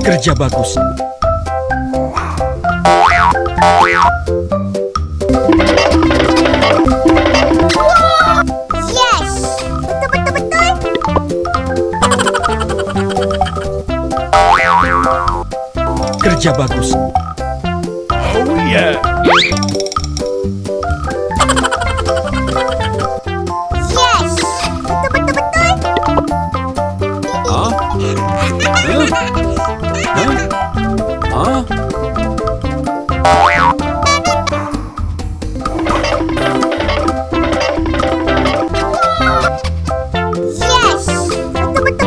Kerja bagus. Yes! Betul. Kerja bagus. Oh yeah. Yes! Betul. Hah? Hah? Yes! Betul.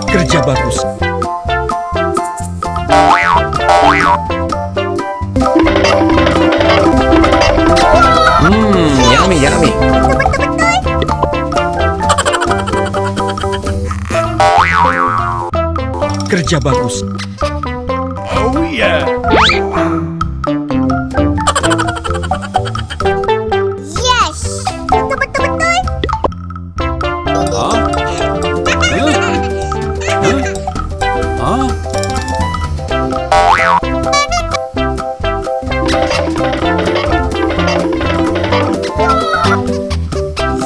Kerja bagus. Yummy. Kerja bagus. Oh yeah. Yes! Betul. Hah? Hah?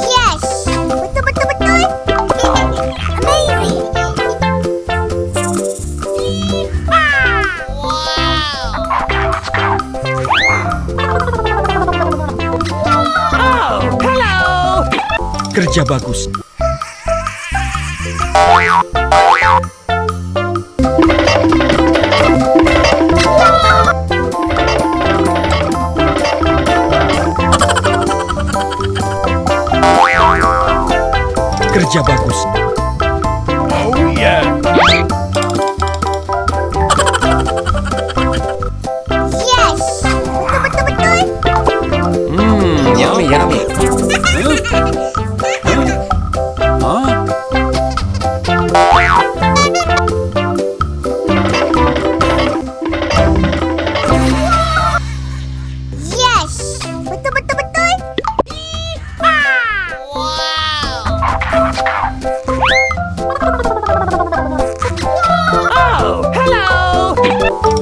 Yes! Betul. Amazing! Kerja bagus. Kerja bagus. Oh yeah. Yes! Betul. Yummy. Hah? Yes! Betul.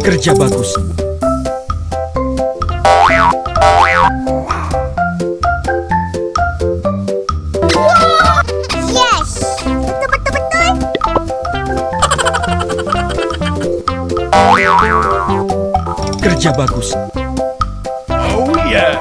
Kerja bagus. Yes! Betul. Kerja bagus. Oh yeah.